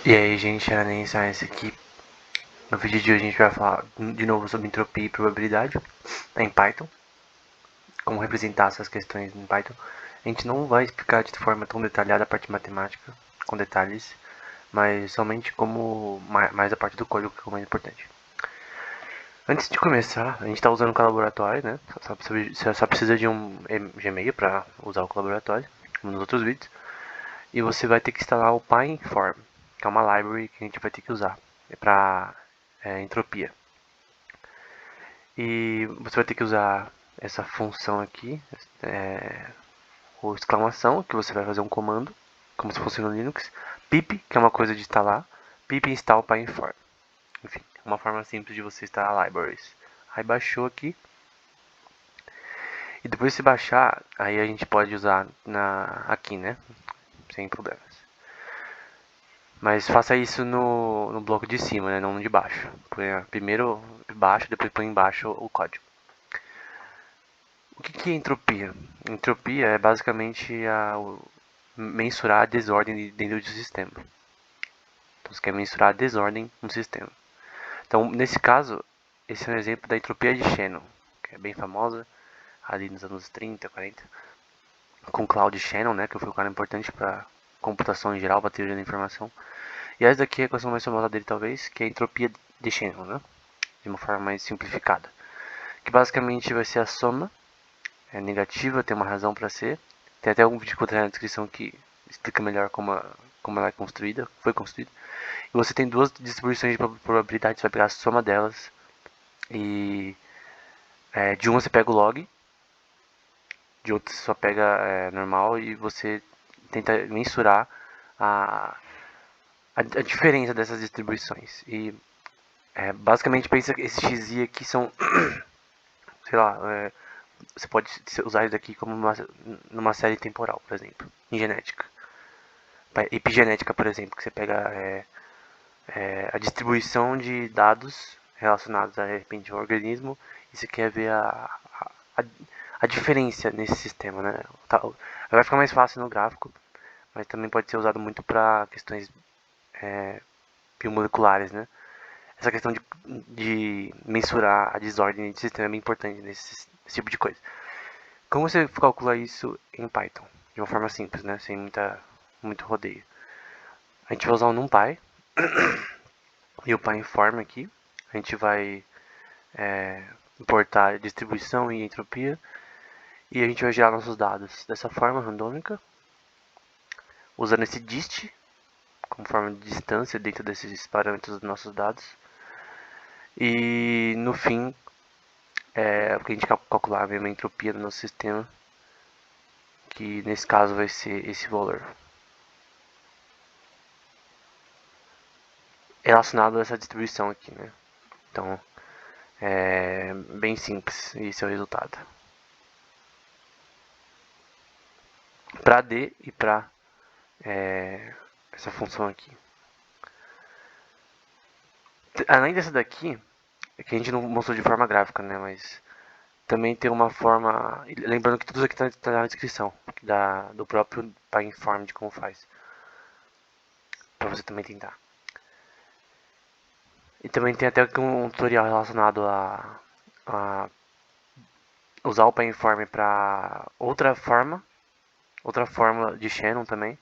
E aí, gente, era nem Science aqui. No vídeo de hoje a gente vai falar de novo sobre entropia e probabilidade em Python, como representar essas questões em Python. A gente não vai explicar de forma tão detalhada a parte matemática, com detalhes, mas somente como mais a parte do código, que é o mais importante. Antes de começar, a gente está usando o colaboratório, né? Só precisa de um Gmail para usar o colaboratório, como nos outros vídeos. E você vai ter que instalar o PyInform, que é uma library que a gente vai ter que usar para entropia. E você vai ter que usar essa função aqui, ou exclamação, que você vai fazer um comando, como se fosse no Linux. Pip, que é uma coisa de instalar. Pip install PyInform. Enfim, uma forma simples de você instalar libraries. Aí baixou aqui. E depois de baixar, aí a gente pode usar aqui, né? Sem problemas. Mas faça isso no bloco de cima, né? Não no de baixo. Primeiro baixo, depois põe embaixo o código. O que é entropia? Entropia é basicamente mensurar a desordem dentro do sistema. Então você quer mensurar a desordem no sistema. Então, nesse caso, esse é um exemplo da entropia de Shannon, que é bem famosa, ali nos anos 30, 40, com Claude Shannon, né, que foi um cara importante para computação em geral, para teoria da informação. E essa daqui é a equação mais famosa dele, talvez, que é a entropia de Shannon, né, de uma forma mais simplificada, que basicamente vai ser a soma negativa, tem uma razão para ser. Tem até algum vídeo que eu vou na descrição que explica melhor como ela é construída, foi construída. E você tem duas distribuições de probabilidade, você vai pegar a soma delas. E de uma você pega o log, de outra você só pega normal e você tenta mensurar a diferença dessas distribuições. E basicamente pensa que esses xi aqui são, sei lá, você pode usar isso aqui como numa série temporal, por exemplo, em genética. Epigenética, por exemplo, que você pega a distribuição de dados relacionados a, de repente, um organismo e você quer ver a diferença nesse sistema, né? Vai ficar mais fácil no gráfico, mas também pode ser usado muito para questões biomoleculares, né? Essa questão de mensurar a desordem do sistema é bem importante nesse tipo de coisa. Como você calcula isso em Python? De uma forma simples, né? Sem muito rodeio. A gente vai usar o NumPy e o PyInform aqui. A gente vai importar distribuição e entropia e a gente vai gerar nossos dados dessa forma randômica, usando esse dist como forma de distância dentro desses parâmetros dos nossos dados. E no fim, porque a gente quer calcular a mesma entropia do nosso sistema, que nesse caso vai ser esse valor. Relacionado a essa distribuição aqui, né? Então, é bem simples, esse é o resultado. Para D e para essa função aqui. Além dessa daqui, que a gente não mostrou de forma gráfica, né? Mas também tem uma forma. Lembrando que tudo isso aqui está na descrição do próprio PyInform de como faz. Para você também tentar. E também tem até um tutorial relacionado a usar o PyInform para outra fórmula de Shannon também,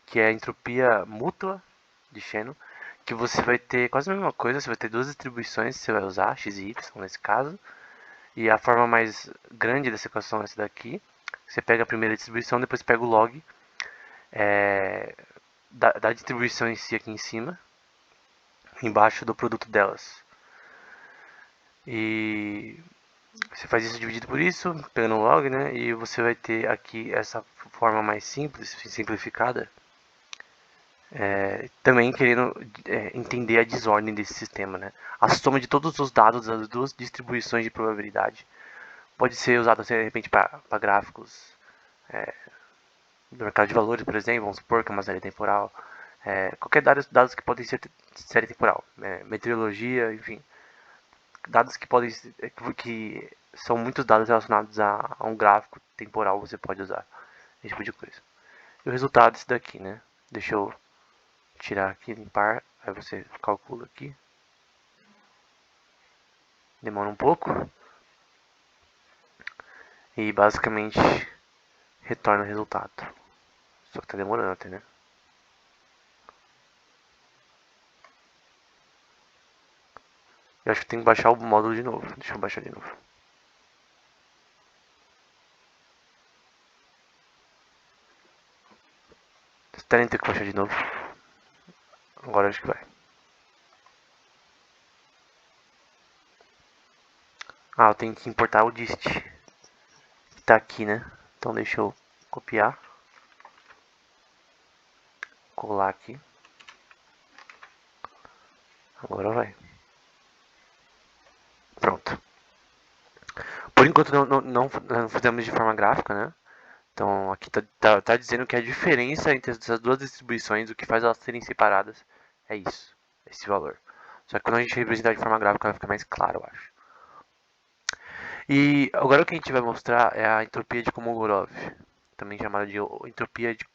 que é a entropia mútua de Shannon, que você vai ter quase a mesma coisa, você vai ter duas distribuições que você vai usar, x e y nesse caso, e a forma mais grande dessa equação é essa daqui. Você pega a primeira distribuição, depois pega o log da distribuição em si aqui em cima, embaixo do produto delas. E você faz isso dividido por isso, pegando o log, né? E você vai ter aqui essa forma mais simples, simplificada, também querendo entender a desordem desse sistema, né? A soma de todos os dados das duas distribuições de probabilidade pode ser usada de repente para gráficos do mercado de valores, por exemplo, vamos supor que é uma série temporal, qualquer dados que podem ser série temporal, meteorologia, enfim, dados que podem que são muitos dados relacionados a um gráfico temporal, você pode usar esse tipo de coisa. E o resultado é esse daqui, né? Deixa eu tirar aqui, limpar, aí você calcula aqui. Demora um pouco. E basicamente retorna o resultado. Só que tá demorando até, né? Eu acho que tem que baixar o módulo de novo. Deixa eu baixar de novo. Vocês ter que baixar de novo. Agora acho que vai. Ah, eu tenho que importar o dist. Que tá aqui, né? Então deixa eu copiar. Colar aqui. Agora vai. Pronto. Por enquanto não fizemos de forma gráfica, né? Então aqui tá dizendo que a diferença entre essas duas distribuições, o que faz elas serem separadas, é isso. Esse valor. Só que quando a gente representar de forma gráfica vai ficar mais claro, eu acho. E agora o que a gente vai mostrar é a entropia de Kolmogorov, também chamada de entropia de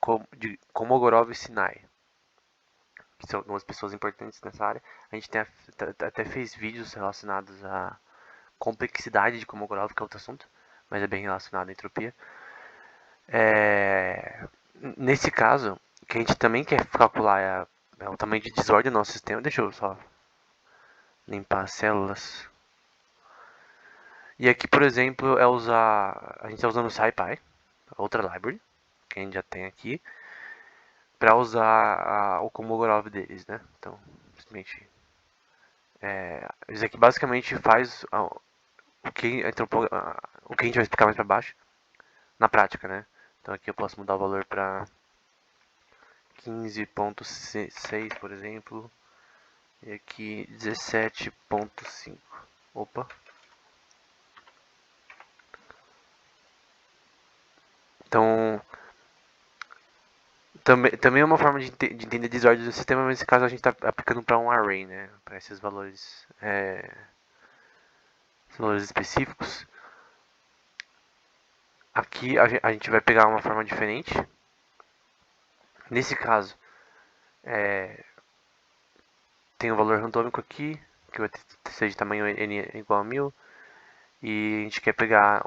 Kolmogorov-Sinai, que são algumas pessoas importantes nessa área. A gente até fez vídeos relacionados à complexidade de Kolmogorov, que é outro assunto, mas é bem relacionado à entropia. Nesse caso, o que a gente também quer calcular é o tamanho de desordem do nosso sistema. Deixa eu só limpar as células. E aqui, por exemplo, a gente está usando o SciPy, outra library, que a gente já tem aqui, para usar o Kolmogorov deles, né? Então, simplesmente, isso aqui basicamente faz o que a gente vai explicar mais para baixo, na prática, né? Então aqui eu posso mudar o valor para 15.6, por exemplo, e aqui 17.5. Opa. Então, também é uma forma de entender desordem do sistema, mas nesse caso a gente está aplicando para um array, né? Para esses valores específicos. Aqui a gente vai pegar uma forma diferente. Nesse caso, tem um valor randômico aqui, que vai ser de tamanho n igual a 1000. E a gente quer pegar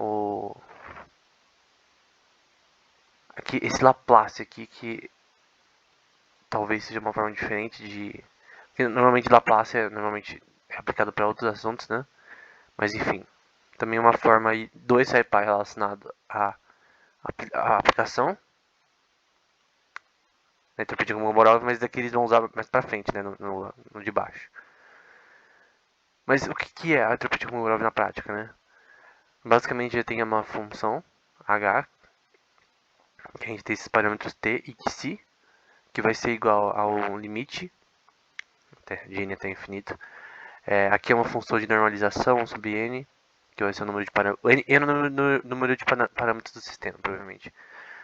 aqui, esse Laplace aqui, que talvez seja uma forma diferente de... Normalmente Laplace normalmente é aplicado para outros assuntos, né? Mas enfim, também é uma forma do SciPy relacionado à aplicação, né, entropia de Kolmogorov, mas daqui eles vão usar mais pra frente, né, no de baixo. Mas o que é a entropia de Kolmogorov na prática, né? Basicamente já tem uma função h, que a gente tem esses parâmetros t e xi, que vai ser igual ao limite de n até infinito. Aqui é uma função de normalização sobre n, que vai ser o número de parâmetros. N é o número de parâmetros do sistema, provavelmente.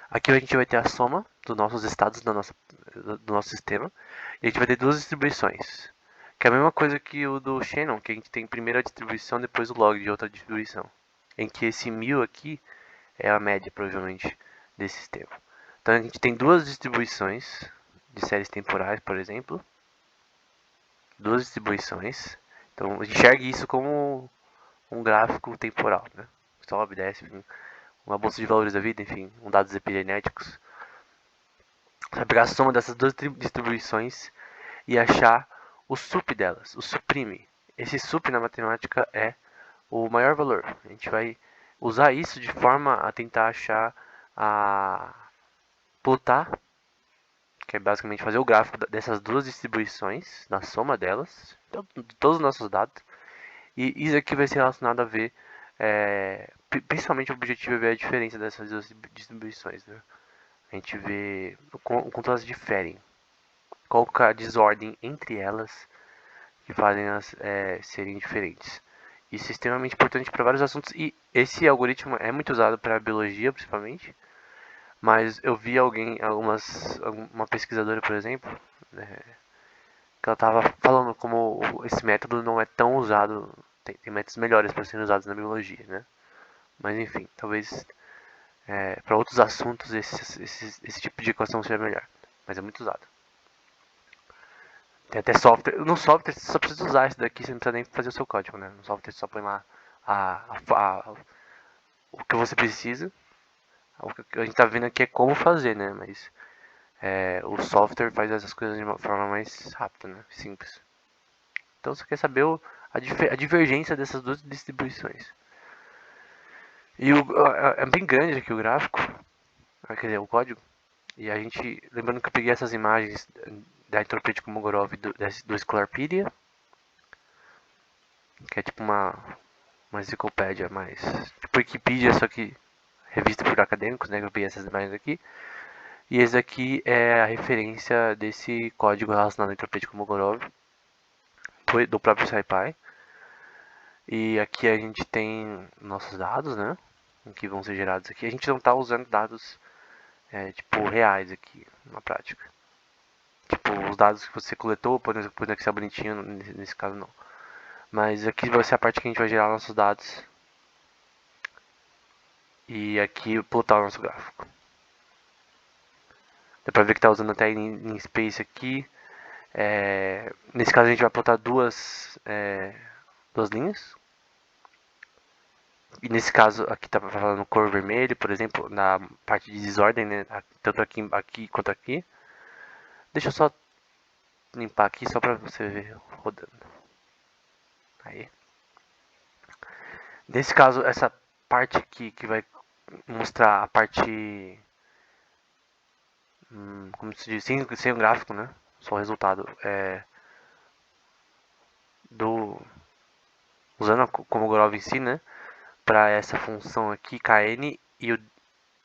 Aqui a gente vai ter a soma dos nossos estados do nosso sistema. E a gente vai ter duas distribuições. Que é a mesma coisa que o do Shannon, que a gente tem primeiro a distribuição, depois o log de outra distribuição. Em que esse 1000 aqui é a média, provavelmente, desse sistema. Então a gente tem duas distribuições de séries temporais, por exemplo. Duas distribuições. Então enxergue isso como um gráfico temporal, né? Sobe, desce, uma bolsa de valores da vida, enfim, dados epigenéticos. Você vai pegar a soma dessas duas distribuições e achar o sup delas, o suprime. Esse sup na matemática é o maior valor. A gente vai usar isso de forma a tentar achar plotar, que é basicamente fazer o gráfico dessas duas distribuições, da soma delas, então, de todos os nossos dados. E isso aqui vai ser relacionado a ver, principalmente o objetivo é ver a diferença dessas duas distribuições, né? A gente vê o quanto elas diferem, qual que é a desordem entre elas que fazem elas serem diferentes. Isso é extremamente importante para vários assuntos e esse algoritmo é muito usado para biologia, principalmente. Mas eu vi uma pesquisadora, por exemplo, né, que ela estava falando como esse método não é tão usado, tem métodos melhores para serem usados na biologia, né? Mas enfim, talvez para outros assuntos esse tipo de equação seja melhor, mas é muito usado. Tem até software. No software você só precisa usar isso daqui, você não precisa nem fazer o seu código, né? No software você só põe lá o que você precisa. O que a gente tá vendo aqui é como fazer, né? Mas o software faz essas coisas de uma forma mais rápida, né? Simples. Então você quer saber a divergência dessas duas distribuições. E é bem grande aqui o gráfico, quer dizer, o código. E a gente, lembrando que eu peguei essas imagens da entropia de Kolmogorov do Scholarpedia, que é tipo uma enciclopédia mais tipo Wikipedia, só que revista por acadêmicos, né? Que eu peguei essas imagens aqui. E esse aqui é a referência desse código relacionado à entropia de Kolmogorov do próprio SciPy. E aqui a gente tem nossos dados, né? Que vão ser gerados aqui. A gente não está usando dados tipo reais aqui na prática. Tipo, os dados que você coletou, por exemplo, no Excel bonitinho, nesse caso não. Mas aqui vai ser a parte que a gente vai gerar nossos dados. E aqui plotar o nosso gráfico. Dá pra ver que está usando até em space aqui. Nesse caso a gente vai plotar duas linhas. E nesse caso aqui tá falando cor vermelho, por exemplo, na parte de desordem, né? Tanto aqui quanto aqui. Deixa eu só limpar aqui só pra você ver rodando. Aí. Nesse caso, essa parte aqui que vai mostrar a parte, como se diz, sem o gráfico, né? Só o resultado usando a Kolmogorov em si, né? Para essa função aqui, kn, e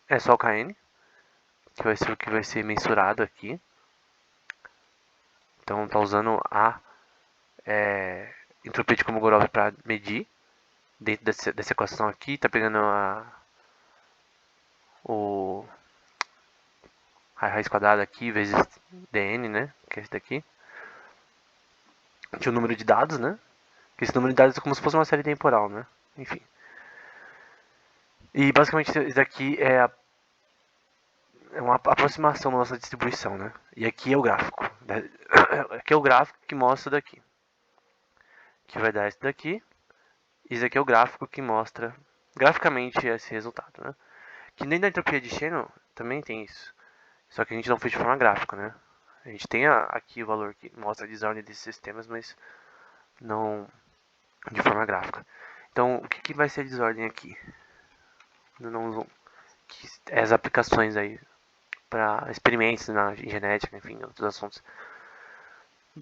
é só o kn, que vai ser o que vai ser mensurado aqui. Então tá usando a entropia de Kolmogorov para medir dentro dessa equação aqui, tá pegando a raiz quadrada aqui vezes dn, né? Que é esse daqui. Tinha o número de dados, né? Que esse número de dados é como se fosse uma série temporal, né? Enfim. E basicamente isso daqui é uma aproximação da nossa distribuição, né? E aqui é o gráfico. Aqui é o gráfico que mostra daqui. Que vai dar esse daqui. E esse aqui é o gráfico que mostra graficamente esse resultado, né? Que nem da entropia de Shannon também tem isso. Só que a gente não fez de forma gráfica, né? A gente tem aqui o valor que mostra a desordem desses sistemas, mas não de forma gráfica. Então, o que vai ser a desordem aqui? Não, as aplicações aí para experimentos em genética, enfim, outros assuntos.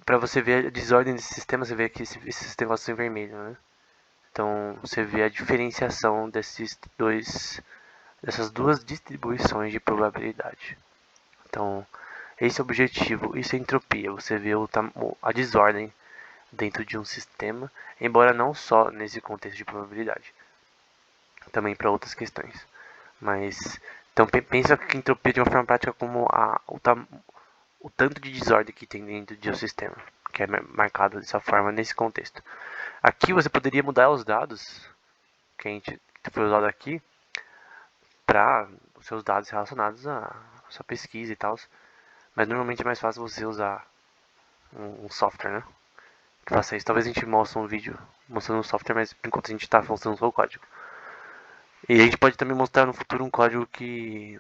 Para você ver a desordem desse sistema, você vê que esses negócios são em vermelho, né? Então, você vê a diferenciação dessas duas distribuições de probabilidade. Então, esse é o objetivo, isso é entropia. Você vê a desordem dentro de um sistema, embora não só nesse contexto de probabilidade, também para outras questões. Mas então pensa que entropia de uma forma prática como o tanto de desordem que tem dentro de um sistema, que é marcado dessa forma nesse contexto. Aqui você poderia mudar os dados que foi usado aqui para os seus dados relacionados à sua pesquisa e tal, mas normalmente é mais fácil você usar um software, né? Que faça isso. Talvez a gente mostre um vídeo mostrando o software, mas enquanto a gente está mostrando só o código. E a gente pode também mostrar no futuro um código que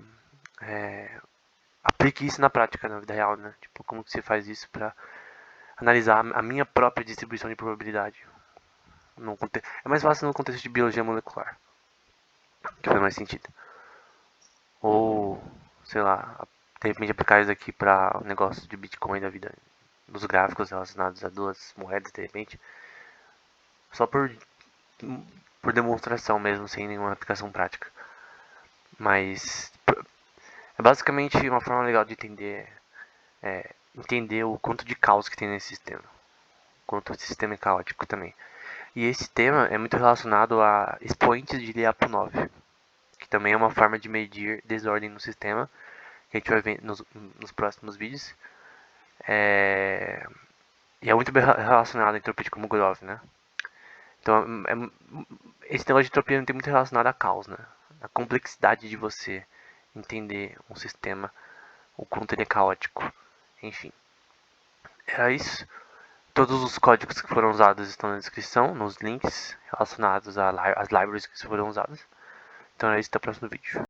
aplique isso na prática, na vida real, né? Tipo, como que você faz isso para analisar a minha própria distribuição de probabilidade. É mais fácil no contexto de biologia molecular, que faz mais sentido. Ou, sei lá, de repente aplicar isso aqui para o negócio de Bitcoin da vida, dos gráficos relacionados a duas moedas, de repente. Só por demonstração mesmo, sem nenhuma aplicação prática. Mas é basicamente uma forma legal de entender o quanto de caos que tem nesse sistema. O quanto o sistema é caótico também. E esse tema é muito relacionado a expoentes de Lyapunov, que também é uma forma de medir desordem no sistema, que a gente vai ver nos próximos vídeos. E é muito bem relacionado à entropia de Kolmogorov, né? Então, esse negócio de entropia não tem muito relacionado a caos, né? A complexidade de você entender um sistema, o quanto ele é caótico, enfim. Era isso. Todos os códigos que foram usados estão na descrição, nos links relacionados às libraries que foram usadas. Então é isso, até o próximo vídeo.